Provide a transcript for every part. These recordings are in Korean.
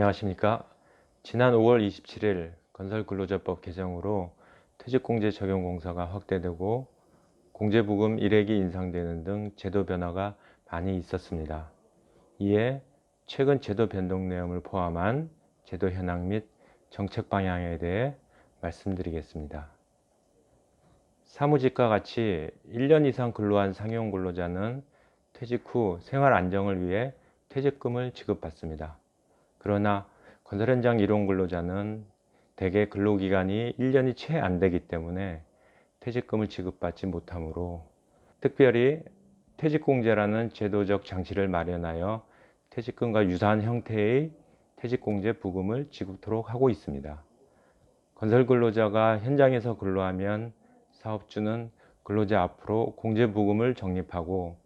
안녕하십니까. 지난 5월 27일 건설근로자법 개정으로 퇴직공제 적용 공사가 확대되고 공제부금 일액이 인상되는 등 제도 변화가 많이 있었습니다. 이에 최근 제도 변동 내용을 포함한 제도 현황 및 정책 방향에 대해 말씀드리겠습니다. 사무직과 같이 1년 이상 근로한 상용 근로자는 퇴직 후 생활 안정을 위해 퇴직금을 지급받습니다. 그러나 건설 현장 일용 근로자는 대개 근로기간이 1년이 채 안 되기 때문에 퇴직금을 지급받지 못하므로 특별히 퇴직공제라는 제도적 장치를 마련하여 퇴직금과 유사한 형태의 퇴직공제 부금을 지급토록 하고 있습니다. 건설 근로자가 현장에서 근로하면 사업주는 근로자 앞으로 공제부금을 적립하고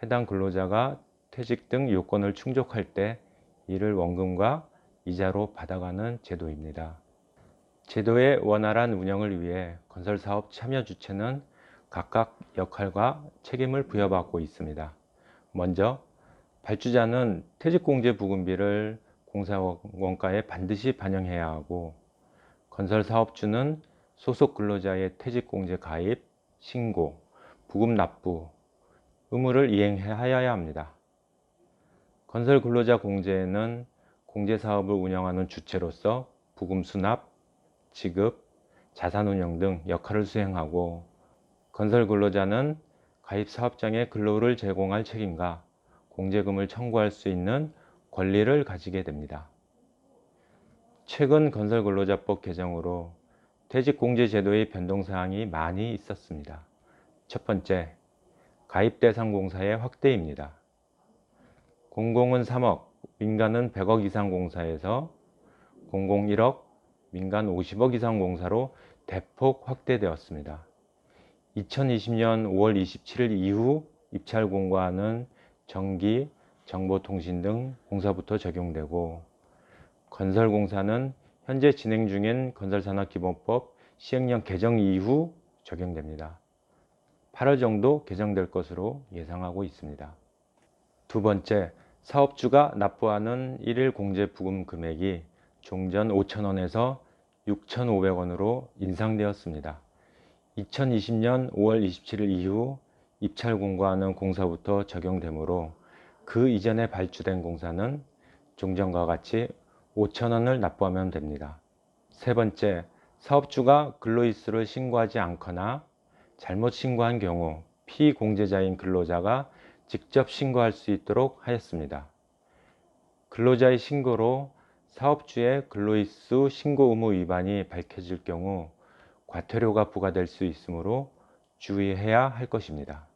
해당 근로자가 퇴직 등 요건을 충족할 때 이를 원금과 이자로 받아가는 제도입니다. 제도의 원활한 운영을 위해 건설사업 참여 주체는 각각 역할과 책임을 부여받고 있습니다. 먼저 발주자는 퇴직공제부금비를 공사 원가에 반드시 반영해야 하고, 건설사업주는 소속 근로자의 퇴직공제 가입, 신고, 부금 납부 의무를 이행하여야 합니다. 건설 근로자 공제에는 공제사업을 운영하는 주체로서 부금 수납, 지급, 자산운용 등 역할을 수행하고, 건설 근로자는 가입 사업장에 근로를 제공할 책임과 공제금을 청구할 수 있는 권리를 가지게 됩니다. 최근 건설근로자법 개정으로 퇴직공제제도의 변동사항이 많이 있었습니다. 첫 번째, 가입 대상 공사의 확대입니다. 공공은 3억, 민간은 100억 이상 공사에서 공공 1억, 민간 50억 이상 공사로 대폭 확대되었습니다. 2020년 5월 27일 이후 입찰 공고하는 전기, 정보통신 등 공사부터 적용되고, 건설공사는 현재 진행 중인 건설산업기본법 시행령 개정 이후 적용됩니다. 8월 정도 개정될 것으로 예상하고 있습니다. 두 번째, 사업주가 납부하는 1일 공제부금 금액이 종전 5,000원에서 6,500원으로 인상되었습니다. 2020년 5월 27일 이후 입찰 공고하는 공사부터 적용되므로 그 이전에 발주된 공사는 종전과 같이 5,000원을 납부하면 됩니다. 세 번째, 사업주가 근로일수를 신고하지 않거나 잘못 신고한 경우 피공제자인 근로자가 직접 신고할 수 있도록 하였습니다. 근로자의 신고로 사업주의 근로일수 신고 의무 위반이 밝혀질 경우 과태료가 부과될 수 있으므로 주의해야 할 것입니다.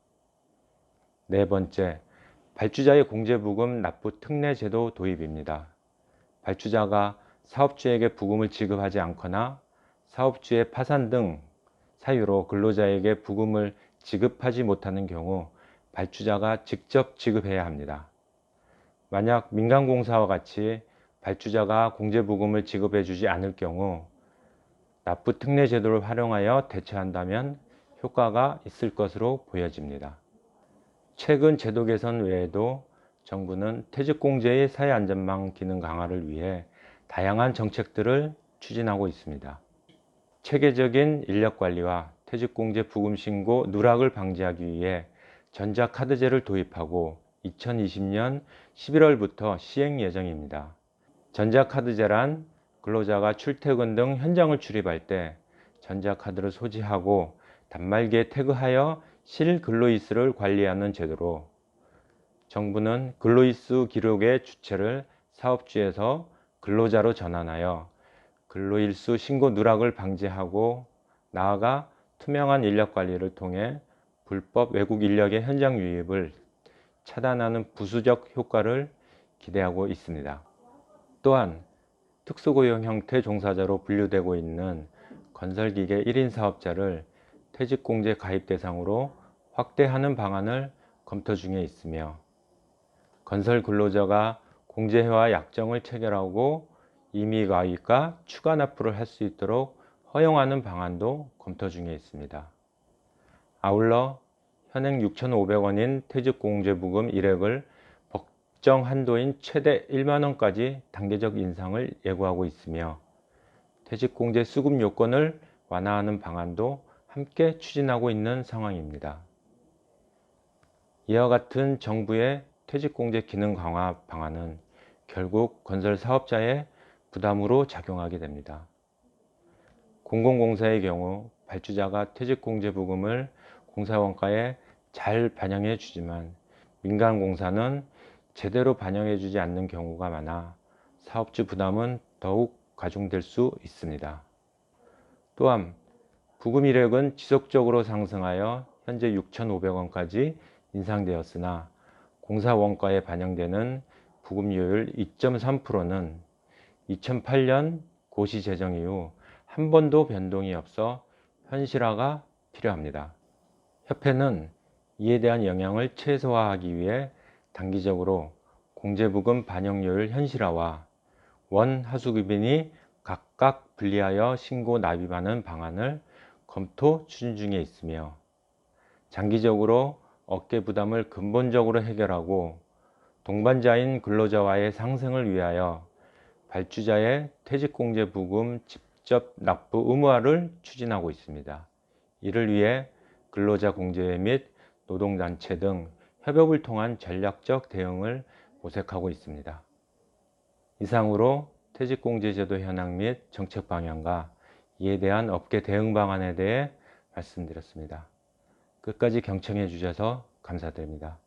네 번째, 발주자의 공제부금 납부 특례 제도 도입입니다. 발주자가 사업주에게 부금을 지급하지 않거나 사업주의 파산 등 사유로 근로자에게 부금을 지급하지 못하는 경우 발주자가 직접 지급해야 합니다. 만약 민간공사와 같이 발주자가 공제부금을 지급해 주지 않을 경우 납부 특례 제도를 활용하여 대처한다면 효과가 있을 것으로 보여집니다. 최근 제도 개선 외에도 정부는 퇴직공제의 사회안전망 기능 강화를 위해 다양한 정책들을 추진하고 있습니다. 체계적인 인력관리와 퇴직공제 부금 신고 누락을 방지하기 위해 전자카드제를 도입하고 2020년 11월부터 시행 예정입니다. 전자카드제란 근로자가 출퇴근 등 현장을 출입할 때 전자카드를 소지하고 단말기에 태그하여 실근로일수를 관리하는 제도로, 정부는 근로일수 기록의 주체를 사업주에서 근로자로 전환하여 근로일수 신고 누락을 방지하고, 나아가 투명한 인력관리를 통해 불법 외국 인력의 현장 유입을 차단하는 부수적 효과를 기대하고 있습니다. 또한 특수고용 형태 종사자로 분류되고 있는 건설기계 1인 사업자를 퇴직공제 가입 대상으로 확대하는 방안을 검토 중에 있으며, 건설 근로자가 공제회와 약정을 체결하고 임의 가입과 추가 납부를 할 수 있도록 허용하는 방안도 검토 중에 있습니다. 아울러 현행 6,500원인 퇴직공제부금 일액을 법정 한도인 최대 1만 원까지 단계적 인상을 예고하고 있으며 퇴직공제 수급 요건을 완화하는 방안도 함께 추진하고 있는 상황입니다. 이와 같은 정부의 퇴직공제 기능 강화 방안은 결국 건설 사업자의 부담으로 작용하게 됩니다. 공공공사의 경우 발주자가 퇴직공제 부금을 공사원가에 잘 반영해 주지만 민간공사는 제대로 반영해 주지 않는 경우가 많아 사업주 부담은 더욱 가중될 수 있습니다. 또한 부금 이력은 지속적으로 상승하여 현재 6,500원까지 인상되었으나 공사 원가에 반영되는 부금료율 2.3%는 2008년 고시 제정 이후 한 번도 변동이 없어 현실화가 필요합니다. 협회는 이에 대한 영향을 최소화하기 위해 단기적으로 공제부금 반영료율 현실화와 원하수급인이 각각 분리하여 신고 납입하는 방안을 검토 추진 중에 있으며 장기적으로 업계 부담을 근본적으로 해결하고 동반자인 근로자와의 상생을 위하여 발주자의 퇴직공제 부금 직접 납부 의무화를 추진하고 있습니다. 이를 위해 근로자 공제회 및 노동단체 등 협업을 통한 전략적 대응을 모색하고 있습니다. 이상으로 퇴직공제제도 현황 및 정책 방향과 이에 대한 업계 대응 방안에 대해 말씀드렸습니다. 끝까지 경청해 주셔서 감사드립니다.